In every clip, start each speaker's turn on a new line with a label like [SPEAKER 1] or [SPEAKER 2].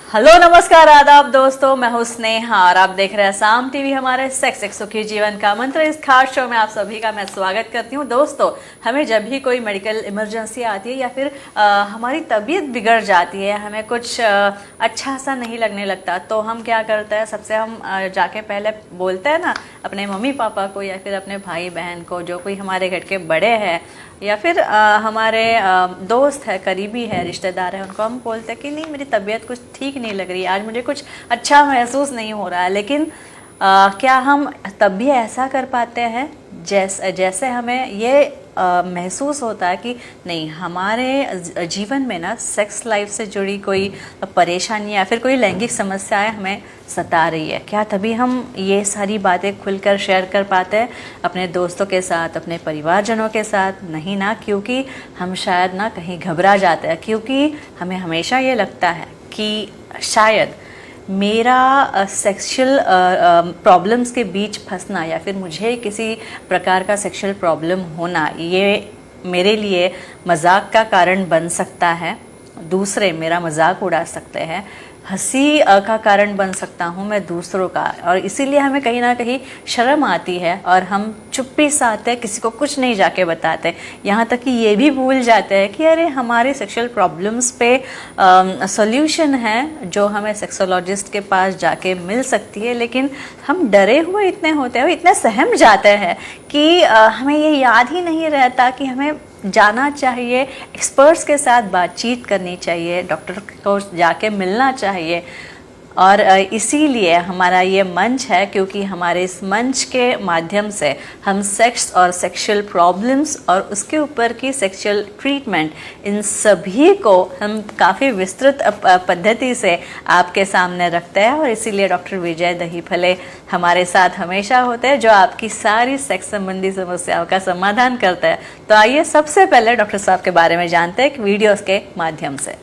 [SPEAKER 1] Hello नमस्कार आदाब दोस्तों, मैं हूं स्नेहा और आप देख रहे हैं साम टीवी। हमारे सेक्स एक सुखी जीवन का मंत्र इस खास शो में आप सभी का मैं स्वागत करती हूं। दोस्तों, हमें जब भी कोई मेडिकल इमरजेंसी आती है या फिर हमारी तबीयत बिगड़ जाती है, हमें कुछ अच्छा सा नहीं लगने लगता, तो हम क्या करते हैं, सबसे हम जाके पहले बोलते हैं ना अपने मम्मी पापा को या फिर अपने भाई बहन को, जो कोई हमारे घर के बड़े हैं या फिर हमारे दोस्त है, करीबी है, रिश्तेदार है, उनको हम बोलते हैं कि नहीं मेरी तबीयत कुछ ठीक नहीं लग रही, आज मुझे कुछ अच्छा महसूस नहीं हो रहा है। लेकिन क्या हम तब भी ऐसा कर पाते हैं जैसे हमें ये महसूस होता है कि नहीं, हमारे जीवन में ना सेक्स लाइफ से जुड़ी कोई परेशानी या फिर कोई लैंगिक समस्याएं हमें सता रही है, क्या तभी हम ये सारी बातें खुलकर शेयर कर पाते हैं अपने दोस्तों के साथ, अपने परिवारजनों के साथ? नहीं ना, क्योंकि हम शायद ना कहीं घबरा जाते हैं, क्योंकि हमें हमेशा ये लगता है कि शायद मेरा सेक्सुअल प्रॉब्लम्स के बीच फंसना या फिर मुझे किसी प्रकार का सेक्सुअल प्रॉब्लम होना, ये मेरे लिए मजाक का कारण बन सकता है, दूसरे मेरा मजाक उड़ा सकते हैं, हंसी का कारण बन सकता हूँ मैं दूसरों का, और इसीलिए हमें कहीं ना कहीं शर्म आती है और हम चुप्पी से आते हैं, किसी को कुछ नहीं जाके बताते। यहाँ तक कि ये भी भूल जाते हैं कि अरे हमारे सेक्सुअल प्रॉब्लम्स पे सॉल्यूशन है जो हमें सेक्सोलॉजिस्ट के पास जाके मिल सकती है, लेकिन हम डरे हुए इतने होते हैं, इतने सहम जाते हैं कि हमें ये याद ही नहीं रहता कि हमें जाना चाहिए, एक्सपर्ट्स के साथ बातचीत करनी चाहिए, डॉक्टर को जाके मिलना चाहिए। और इसीलिए हमारा ये मंच है, क्योंकि हमारे इस मंच के माध्यम से हम सेक्स और सेक्सुअल प्रॉब्लम्स और उसके ऊपर की सेक्सुअल ट्रीटमेंट, इन सभी को हम काफ़ी विस्तृत पद्धति से आपके सामने रखते हैं। और इसीलिए डॉक्टर विजय दहीफले हमारे साथ हमेशा होते हैं, जो आपकी सारी सेक्स संबंधी समस्याओं का समाधान करते हैं। तो आइए सबसे पहले डॉक्टर साहब के बारे में जानते हैं वीडियोस के माध्यम से।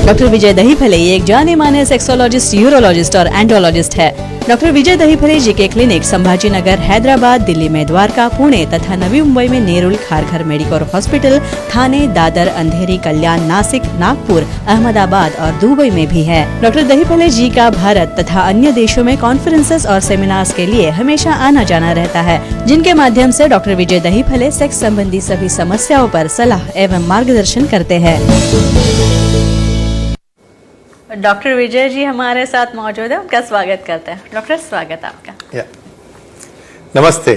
[SPEAKER 1] डॉक्टर विजय दहीफले एक जाने माने सेक्सोलॉजिस्ट, यूरोलॉजिस्ट और एंड्रोलॉजिस्ट है। डॉक्टर विजय दहीफले जीके क्लिनिक संभाजी नगर, हैदराबाद, दिल्ली में द्वारका, पुणे तथा नवी मुंबई में नेरुल खारघर मेडिकोर हॉस्पिटल, थाने, दादर, अंधेरी, कल्याण, नासिक, नागपुर, अहमदाबाद और दुबई में भी है। डॉक्टर दहीफले जी का भारत तथा अन्य देशों में कॉन्फ्रेंसेस और सेमिनार्स के लिए हमेशा आना जाना रहता है, जिनके माध्यम से डॉक्टर विजय दहीफले सेक्स संबंधी सभी समस्याओं पर सलाह एवं मार्गदर्शन करते हैं। डॉक्टर विजय जी हमारे साथ मौजूद है, उनका स्वागत करते हैं। डॉक्टर, स्वागत आपका।
[SPEAKER 2] नमस्ते।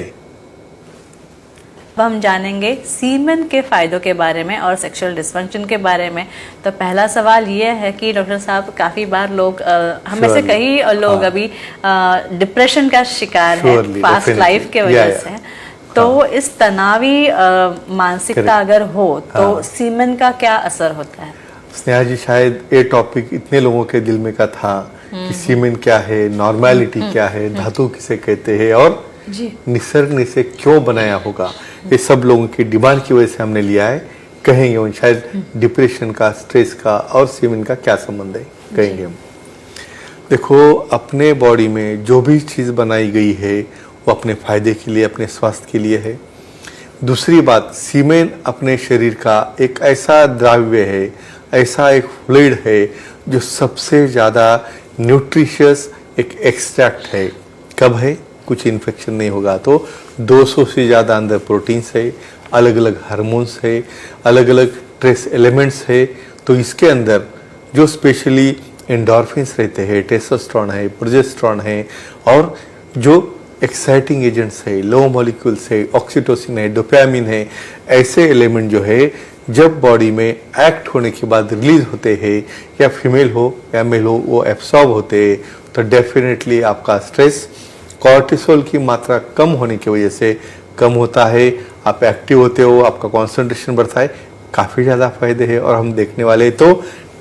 [SPEAKER 1] अब हम जानेंगे सीमेन के फायदों के बारे में और सेक्सुअल डिस्फंक्शन के बारे में। तो पहला सवाल ये है कि डॉक्टर साहब, काफी बार लोग हम में से कई लोग अभी डिप्रेशन का शिकार है पास्ट लाइफ के वजह से। तो इस तनावी मानसिकता अगर हो तो सीमेन का क्या असर होता है?
[SPEAKER 2] स्नेहा जी, शायद ये टॉपिक इतने लोगों के दिल में का था कि सीमेन क्या है, नॉर्मैलिटी क्या है, धातु किसे कहते हैं और निसर्ग ने इसे क्यों बनाया होगा, ये सब लोगों की डिमांड की वजह से हमने लिया है। कहेंगे उन शायद डिप्रेशन का, स्ट्रेस का और सीमेन का क्या संबंध है, कहेंगे हम। देखो, अपने बॉडी में जो भी चीज़ बनाई गई है वो अपने फायदे के लिए, अपने स्वास्थ्य के लिए है। दूसरी बात, सीमेन अपने शरीर का एक ऐसा द्रव्य है, ऐसा एक फ्लूइड है जो सबसे ज़्यादा न्यूट्रिशियस एक एक्सट्रैक्ट है। कब है? कुछ इन्फेक्शन नहीं होगा तो 200 से ज़्यादा अंदर प्रोटीन्स है, अलग अलग हार्मोन्स है, अलग अलग ट्रेस एलिमेंट्स है। तो इसके अंदर जो स्पेशली एंडोर्फिन्स रहते हैं, टेस्टोस्टेरोन है, प्रोजेस्टेरोन है, और जो एक्साइटिंग एजेंट्स है, लो मॉलिक्यूल्स है, ऑक्सीटोसिन है, डोपामिन है, ऐसे एलिमेंट जो है जब बॉडी में एक्ट होने के बाद रिलीज होते हैं, या फीमेल हो या मेल हो, वो एब्सॉर्ब होते हैं, तो डेफिनेटली आपका स्ट्रेस, कॉर्टिसोल की मात्रा कम होने की वजह से कम होता है, आप एक्टिव होते हो, आपका कंसंट्रेशन बढ़ता है, काफ़ी ज़्यादा फायदे हैं। और हम देखने वाले तो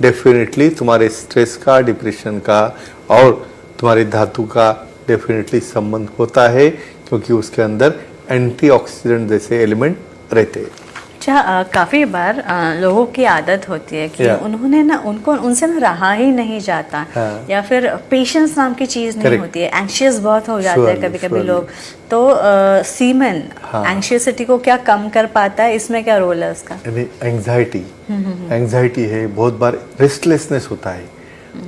[SPEAKER 2] डेफिनेटली तुम्हारे स्ट्रेस का, डिप्रेशन का और तुम्हारे धातु का डेफिनेटली संबंध होता है, क्योंकि उसके अंदर एंटीऑक्सीडेंट जैसे एलिमेंट रहते हैं।
[SPEAKER 1] अच्छा, काफी बार लोगों की आदत होती है कि उन्होंने ना उनसे ना रहा ही नहीं जाता, या फिर पेशेंस नाम की चीज नहीं होती है, एंशियस बहुत हो जाते हैं कभी कभी लोग। तो सीमेन एंशियसिटी को क्या कम कर पाता है, इसमें क्या रोल है उसका?
[SPEAKER 2] एंग्जाइटी है, बहुत बार रेस्टलेसनेस होता है,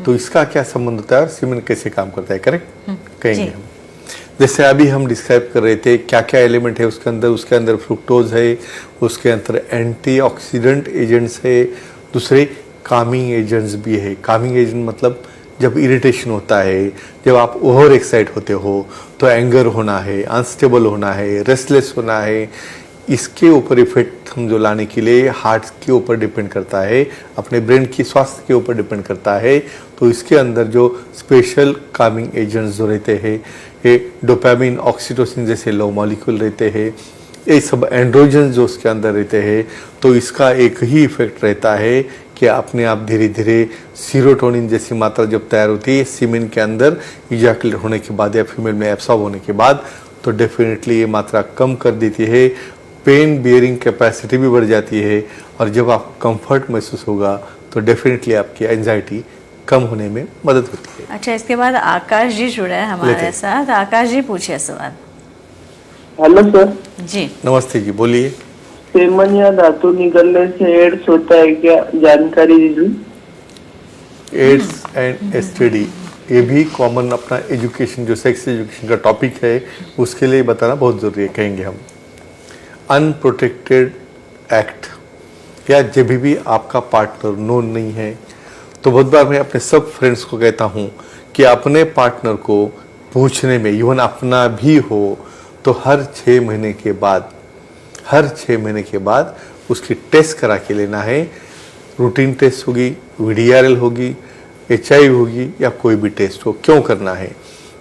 [SPEAKER 2] तो इसका क्या संबंध होता है और सीमेन कैसे काम करता है, करेक्ट कहेंगे हम। जैसे अभी हम डिस्क्राइब कर रहे थे क्या क्या एलिमेंट है उसके अंदर फ्रुक्टोज है, उसके अंदर एंटीऑक्सीडेंट एजेंट्स है, दूसरे कामिंग एजेंट्स भी है। कामिंग एजेंट मतलब जब इरिटेशन होता है, जब आप ओवर एक्साइट होते हो तो एंगर होना है, अनस्टेबल होना है, रेस्टलेस होना है, इसके ऊपर इफेक्ट हम जो लाने के लिए हार्ट के ऊपर डिपेंड करता है, अपने ब्रेन की स्वास्थ्य के ऊपर डिपेंड करता है। तो इसके अंदर जो स्पेशल कामिंग एजेंट्स जो रहते हैं, ये डोपामिन, ऑक्सीटोसिन जैसे लो मॉलिक्यूल रहते हैं, ये सब एंड्रोजन जो उसके अंदर रहते हैं, तो इसका एक ही इफेक्ट रहता है कि अपने आप धीरे धीरे सीरोटोनिन जैसी मात्रा जब तैयार होती है सीमेन के अंदर इजैकुलेट होने के बाद या फीमेल में एब्सॉर्ब होने के बाद, तो डेफिनेटली ये मात्रा कम कर देती है, पेन बियरिंग कैपेसिटी भी बढ़ जाती है, और जब आपको कंफर्ट महसूस होगा तो डेफिनेटली आपकी एंजाइटी कम होने में मदद होती है।
[SPEAKER 1] अच्छा, इसके बाद आकाश जी जुड़े हैं हमारे साथ। आकाश जी पूछिए सवाल।
[SPEAKER 3] हेलो सर
[SPEAKER 1] जी
[SPEAKER 2] नमस्ते जी, बोलिए।
[SPEAKER 3] सेमन या धातु निकलने से एड्स होता है क्या, जानकारी दीजिए।
[SPEAKER 2] एड्स एंड एसटीडी ये भी कॉमन अपना एजुकेशन जो सेक्स एजुकेशन का टॉपिक है उसके लिए बताना बहुत ज़रूरी है, कहेंगे हम। अनप्रोटेक्टेड एक्ट या जब भी आपका पार्टनर नोन नहीं है, तो बहुत बार मैं अपने सब फ्रेंड्स को कहता हूँ कि अपने पार्टनर को पूछने में, इवन अपना भी हो तो हर 6 महीने के बाद उसकी टेस्ट करा के लेना है। रूटीन टेस्ट होगी, VDRL होगी, HIV होगी या कोई भी टेस्ट हो। क्यों करना है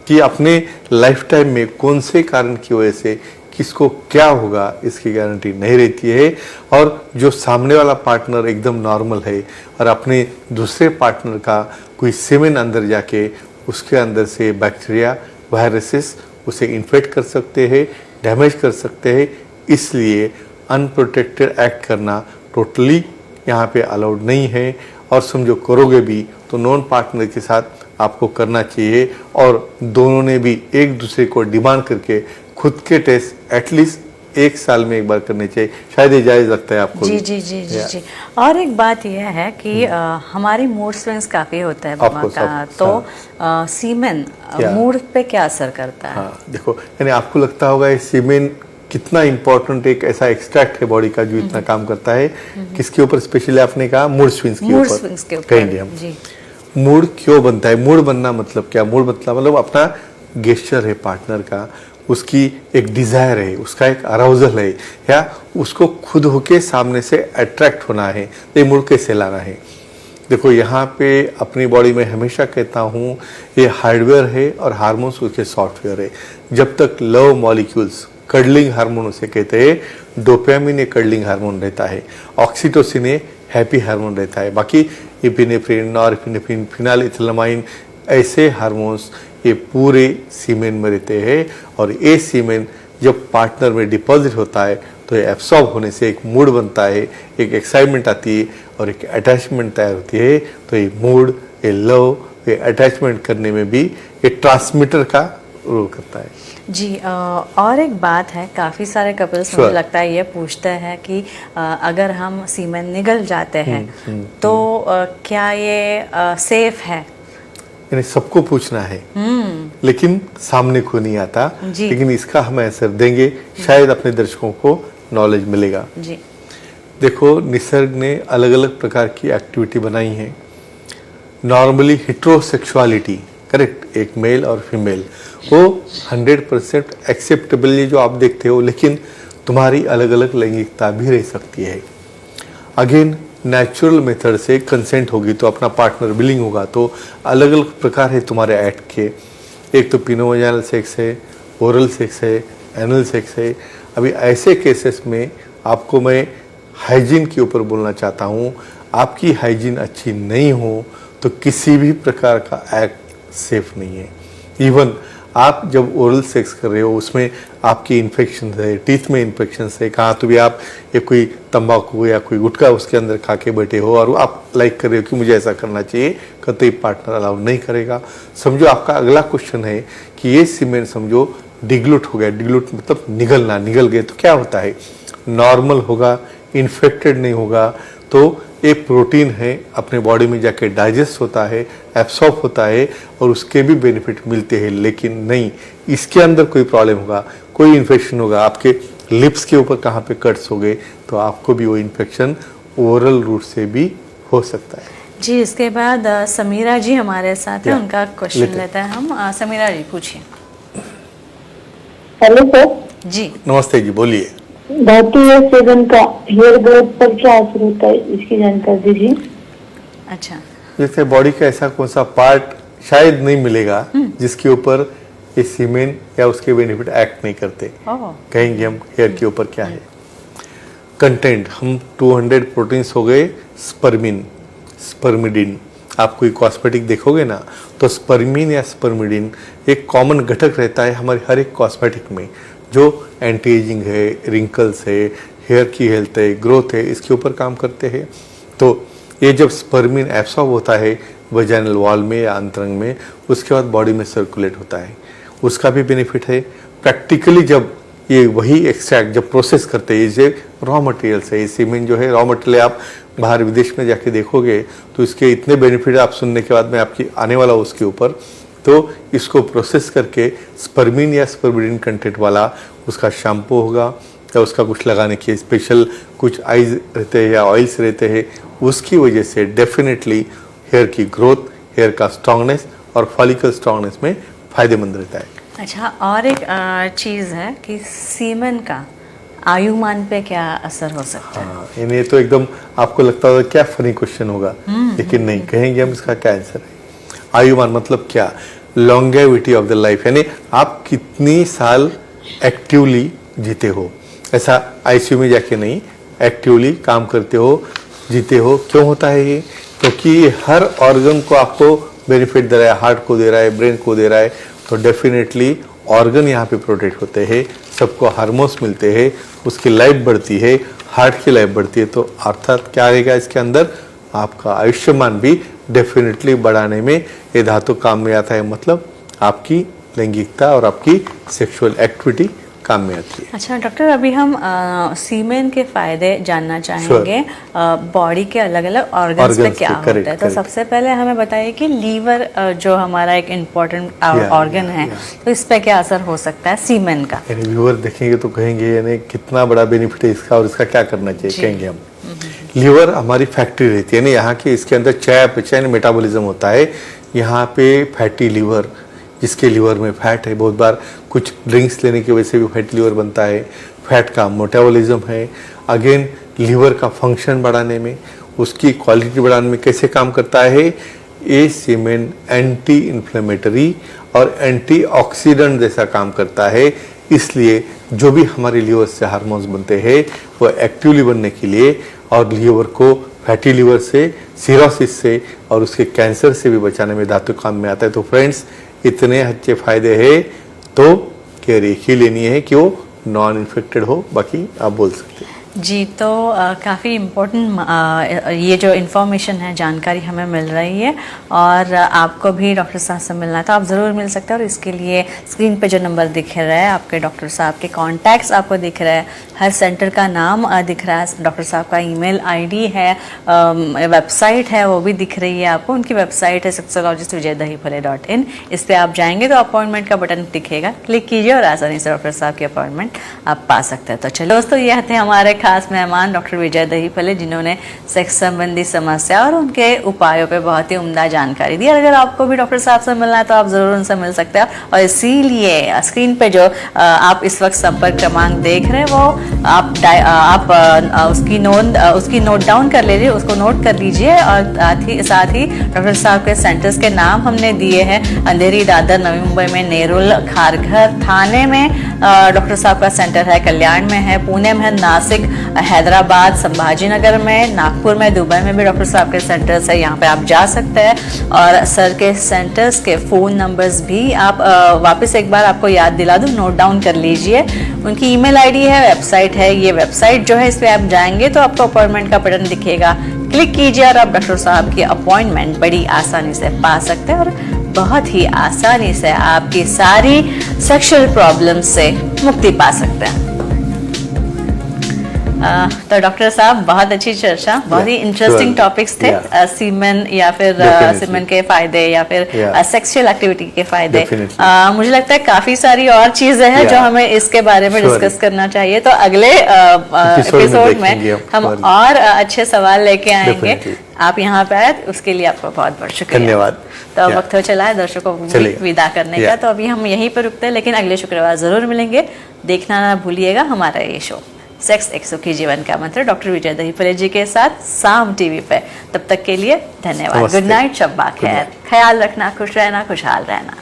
[SPEAKER 2] कि अपने लाइफ टाइम में कौन से कारण की वजह से किसको क्या होगा इसकी गारंटी नहीं रहती है। और जो सामने वाला पार्टनर एकदम नॉर्मल है और अपने दूसरे पार्टनर का कोई सीमेन अंदर जाके उसके अंदर से बैक्टीरिया, वायरसेस उसे इन्फेक्ट कर सकते हैं, डैमेज कर सकते हैं, इसलिए अनप्रोटेक्टेड एक्ट करना टोटली यहाँ पे अलाउड नहीं है। और समझो करोगे भी तो नॉन पार्टनर के साथ आपको करना चाहिए, और दोनों ने भी एक दूसरे को डिमांड करके खुद के टेस्ट एटलीस्ट 1 साल में एक बार करने चाहिए। शायद ये जायज़ लगता है आपको।
[SPEAKER 1] जी जी जी जी जी। और एक बात यह है कि हमारी मूड स्विंग्स काफ़ी होता है मामा का, तो सीमेन मूड पे क्या असर करता है?
[SPEAKER 2] हाँ देखो, यानी आपको लगता होगा ये सीमेन कितना इम्पोर्टेंट एक ऐसा एक्सट्रैक्ट है बॉडी का जो इतना काम करता है। किसके ऊपर स्पेशली आपने कहा? मूड स्विंग्स के ऊपर कहेंगे हम। मूड क्यों बनता है? मूड बनना मतलब क्या? मूड मतलब अपना गेस्चर है पार्टनर का, उसकी एक डिज़ायर है, उसका एक अराउजल है, या उसको खुद होके सामने से अट्रैक्ट होना है, तो ये मूड कैसे लाना है? देखो यहाँ पे अपनी बॉडी में हमेशा कहता हूँ ये हार्डवेयर है और हार्मोन्स उसके सॉफ्टवेयर है। जब तक लव मॉलिक्यूल्स, कर्डलिंग हार्मोन उसे कहते हैं, डोपामिन एक कर्डलिंग हार्मोन रहता है, ऑक्सीटोसिन हैप्पी हार्मोन रहता है, बाकी एपिनेफ्रिन, नॉरएपिनेफ्रिन, फिनाइलएथिलमाइन ऐसे हार्मोन्स ये पूरे सीमेन में रहते हैं। और ये सीमेन जब पार्टनर में डिपॉजिट होता है तो ये एब्सॉर्ब होने से एक मूड बनता है, एक एक्साइटमेंट आती है और एक अटैचमेंट तैयार होती है। तो ये मूड, ये लव, ये अटैचमेंट करने में भी ये ट्रांसमीटर का रोल करता है।
[SPEAKER 1] जी और एक बात है, काफ़ी सारे कपल्स मुझे लगता है ये पूछते हैं कि अगर हम सीमेन निगल जाते हैं तो क्या ये सेफ है?
[SPEAKER 2] यानी सबको पूछना है, लेकिन सामने को नहीं आता, लेकिन इसका हम आंसर देंगे, शायद अपने दर्शकों को नॉलेज मिलेगा।
[SPEAKER 1] जी
[SPEAKER 2] देखो, निसर्ग ने अलग अलग प्रकार की एक्टिविटी बनाई है। नॉर्मली हेट्रोसेक्सुअलिटी, करेक्ट, एक मेल और फीमेल, वो 100% एक्सेप्टेबल है जो आप देखते हो, लेकिन तुम्हारी अलग अलग लैंगिकता भी रह सकती है। अगेन नेचुरल मेथड से कंसेंट होगी तो अपना पार्टनर विलिंग होगा, तो अलग अलग प्रकार है तुम्हारे एक्ट के। एक तो पिनोवजाइनल सेक्स है, ओरल सेक्स है, एनल सेक्स है। अभी ऐसे केसेस में आपको मैं हाइजीन के ऊपर बोलना चाहता हूँ। आपकी हाइजीन अच्छी नहीं हो तो किसी भी प्रकार का एक्ट सेफ नहीं है। इवन आप जब ओरल सेक्स कर रहे हो उसमें आपकी इन्फेक्शन है, टीथ में इन्फेक्शन है, कहाँ तो भी आप एक कोई तंबाकू या कोई गुटखा उसके अंदर खा के बैठे हो और आप लाइक कर रहे हो कि मुझे ऐसा करना चाहिए, कतई पार्टनर अलाउ नहीं करेगा। समझो आपका अगला क्वेश्चन है कि ये सीमेन समझो डिग्लूट हो गया, डिग्लूट मतलब निगलना, निगल गए तो क्या होता है, नॉर्मल होगा, इन्फेक्टेड नहीं होगा, तो एक प्रोटीन है अपने बॉडी में जाके डाइजेस्ट होता है, एब्सॉर्ब होता है और उसके भी बेनिफिट मिलते हैं। लेकिन नहीं, इसके अंदर कोई प्रॉब्लम होगा, कोई इन्फेक्शन होगा, आपके लिप्स के ऊपर कहाँ पे कट्स हो गए तो आपको भी वो इन्फेक्शन ओरल रूट से भी हो सकता है।
[SPEAKER 1] जी, इसके बाद समीरा जी हमारे साथ हैं, उनका क्वेश्चन लेते हैं हम। समीरा जी पूछिए।
[SPEAKER 3] Hello sir.
[SPEAKER 1] जी
[SPEAKER 2] नमस्ते जी, बोलिए।
[SPEAKER 3] धातु या सेवन का हेयर ग्रोथ पर क्या असर होता है, इसकी जानकारी दीजिए।
[SPEAKER 1] अच्छा,
[SPEAKER 2] जैसे बॉडी का ऐसा कौन सा पार्ट शायद नहीं मिलेगा जिसके ऊपर ये सीमेन या उसके बेनिफिट एक्ट नहीं करते। कहेंगे हम हेयर के ऊपर क्या है कंटेंट। हम 200 प्रोटीन्स हो गए, स्पर्मिन, स्पर्मिडिन। आप कोई कॉस्मेटिक देखोगे ना तो स्पर्मिन या स्पर्मिडिन एक कॉमन घटक रहता है हमारे हर एक कॉस्मेटिक में, जो एंटी एजिंग है, रिंकल्स है, हेयर की हेल्थ है, ग्रोथ है, इसके ऊपर काम करते हैं। तो ये जब स्पर्मिन एब्सॉर्ब होता है वजाइनल वॉल में या अंतरंग में, उसके बाद बॉडी में सर्कुलेट होता है, उसका भी बेनिफिट है। प्रैक्टिकली जब ये वही एक्सट्रैक्ट जब प्रोसेस करते हैं, ये रॉ मटेरियल्स है, ये सीमेंट जो है रॉ मटेरियल, आप बाहर विदेश में जाके देखोगे तो इसके इतने बेनिफिट आप सुनने के बाद में आपकी आने वाला उसके ऊपर। तो इसको प्रोसेस करके स्पर्मिन या स्पर्मिडिन कंटेंट वाला उसका शैम्पू होगा या उसका कुछ लगाने के स्पेशल कुछ आइज रहते हैं या ऑयल्स रहते हैं, उसकी वजह से डेफिनेटली हेयर की ग्रोथ, हेयर का स्ट्रांगनेस और फॉलिकल स्ट्रांगनेस में फायदेमंद रहता है।
[SPEAKER 1] अच्छा, और एक चीज़ है कि सीमेन का आयुमान पे क्या असर हो सकता है?
[SPEAKER 2] हाँ, यानी तो एकदम आपको लगता होगा क्या फनी क्वेश्चन होगा, लेकिन नहीं, कहेंगे हम इसका क्या आंसर है। आयुमान मतलब क्या, लॉन्गेविटी ऑफ द लाइफ, यानी आप कितनी साल एक्टिवली जीते हो। ऐसा आईसीयू में जाके नहीं, एक्टिवली काम करते हो, जीते हो। क्यों होता है ये? क्योंकि ये हर ऑर्गन को आपको बेनिफिट दे रहा है, हार्ट को दे रहा है, ब्रेन को दे रहा है, तो डेफिनेटली ऑर्गन यहाँ पे प्रोटेक्ट होते हैं, सबको हार्मोन्स मिलते हैं, उसकी लाइफ बढ़ती है, हार्ट की लाइफ बढ़ती है। तो अर्थात क्या रहेगा इसके अंदर, आपका आयुष्मान भी डेफिनेटली बढ़ाने में ये धातु काम में आता है। मतलब आपकी लैंगिकता और आपकी सेक्सुअल एक्टिविटी काम में आती है।
[SPEAKER 1] अच्छा डॉक्टर, अभी हम सीमेन के फायदे जानना चाहेंगे। बॉडी के अलग अलग ऑर्गन्स पे क्या होता है। तो सबसे पहले हमें बताइए कि लीवर जो हमारा एक इम्पोर्टेंट ऑर्गन है, तो इस पे क्या असर हो सकता है सीमेन का?
[SPEAKER 2] लीवर देखेंगे तो कहेंगे यानी कितना बड़ा बेनिफिट है इसका और इसका क्या करना चाहिए, कहेंगे हम। लीवर हमारी फैक्ट्री रहती है ना, यहाँ के इसके अंदर चयापचय मेटाबॉलिज्म होता है। यहाँ पे फैटी लीवर, जिसके लीवर में फैट है, बहुत बार कुछ ड्रिंक्स लेने की वजह से भी फैटी लीवर बनता है, फैट का मेटाबॉलिज्म है। अगेन लीवर का फंक्शन बढ़ाने में, उसकी क्वालिटी बढ़ाने में कैसे काम करता है, ये सीमेन एंटी इन्फ्लेमेटरी और एंटीऑक्सीडेंट जैसा काम करता है। इसलिए जो भी हमारे लीवर से हार्मोन्स बनते हैं वो एक्टिवली बनने के लिए और लीवर को फैटी लीवर से, सिरोसिस से और उसके कैंसर से भी बचाने में धातु काम में आता है। तो फ्रेंड्स, इतने अच्छे फायदे हैं तो केयर एक ही लेनी है कि वो नॉन इन्फेक्टेड हो, बाकी आप बोल सकते हैं।
[SPEAKER 1] जी, तो काफ़ी इम्पोर्टेंट ये जो इन्फॉर्मेशन है, जानकारी हमें मिल रही है और आपको भी डॉक्टर साहब से मिलना है तो आप ज़रूर मिल सकते हैं। और इसके लिए स्क्रीन पे जो नंबर दिख रहा है, आपके डॉक्टर साहब के कॉन्टैक्ट्स आपको दिख रहा है, हर सेंटर का नाम दिख रहा है, डॉक्टर साहब का ईमेल आईडी है, वेबसाइट है वो भी दिख रही है आपको। उनकी वेबसाइट है sexologist.vijaydahiphale.in। इस पर आप जाएंगे तो अपॉइंटमेंट का बटन दिखेगा, क्लिक कीजिए और आसानी से डॉक्टर साहब की अपॉइंटमेंट आप पा सकते हैं। तो चलो दोस्तों, ये थे हमारे खास मेहमान डॉक्टर विजय दहीफले, जिन्होंने सेक्स संबंधी समस्या और उनके उपायों पे बहुत ही उम्दा जानकारी दी। अगर आपको भी डॉक्टर साहब से मिलना है तो आप ज़रूर उनसे मिल सकते हैं। और इसीलिए स्क्रीन पे जो आप इस वक्त संपर्क क्रमांक देख रहे हैं वो आप उसकी नोट डाउन कर लीजिए, उसको नोट कर लीजिए। और साथ ही डॉक्टर साहब के सेंटर्स के नाम हमने दिए हैं। अंधेरी, दादर, नवी मुंबई में नेरुल, खारघर, थाने में डॉक्टर साहब का सेंटर है, कल्याण में है, पुणे में है, नासिक, हैदराबाद, संभाजी नगर में, नागपुर में, दुबई में भी डॉक्टर साहब के सेंटर्स है। यहाँ पे आप जा सकते हैं और सर के सेंटर्स के फ़ोन नंबर्स भी आप वापस एक बार आपको याद दिला दूँ, नोट डाउन कर लीजिए। उनकी ईमेल आईडी है, वेबसाइट है। ये वेबसाइट जो है, इस पर आप जाएंगे तो आपको अपॉइंटमेंट का बटन दिखेगा, क्लिक कीजिए और आप डॉक्टर साहब की अपॉइंटमेंट बड़ी आसानी से पा सकते हैं और बहुत ही आसानी से आपकी सारी सेक्सुअल प्रॉब्लम से मुक्ति पा सकते हैं। तो डॉक्टर साहब, बहुत अच्छी चर्चा, बहुत ही इंटरेस्टिंग टॉपिक्स थे। सीमेन या फिर सीमेन के फायदे या फिर सेक्सुअल एक्टिविटी के फायदे। मुझे लगता है काफी सारी और चीजें हैं जो हमें इसके बारे में डिस्कस करना चाहिए। तो अगले एपिसोड में हम और अच्छे सवाल लेके आएंगे। आप यहाँ पे आए, उसके लिए आपका बहुत बहुत शुक्रिया।
[SPEAKER 2] धन्यवाद।
[SPEAKER 1] तो वक्त हो चला है दर्शकों को विदा करने का, तो अभी हम यहीं पर रुकते हैं, लेकिन अगले शुक्रवार जरूर मिलेंगे। देखना ना भूलिएगा हमारा ये शो सेक्स एक सुखी जीवन का मंत्र डॉक्टर विजय दहीफले जी के साथ साम टीवी पे। तब तक के लिए धन्यवाद। गुड नाइट, शब्बा खैर, ख्याल रखना, खुश रहना, खुशहाल रहना।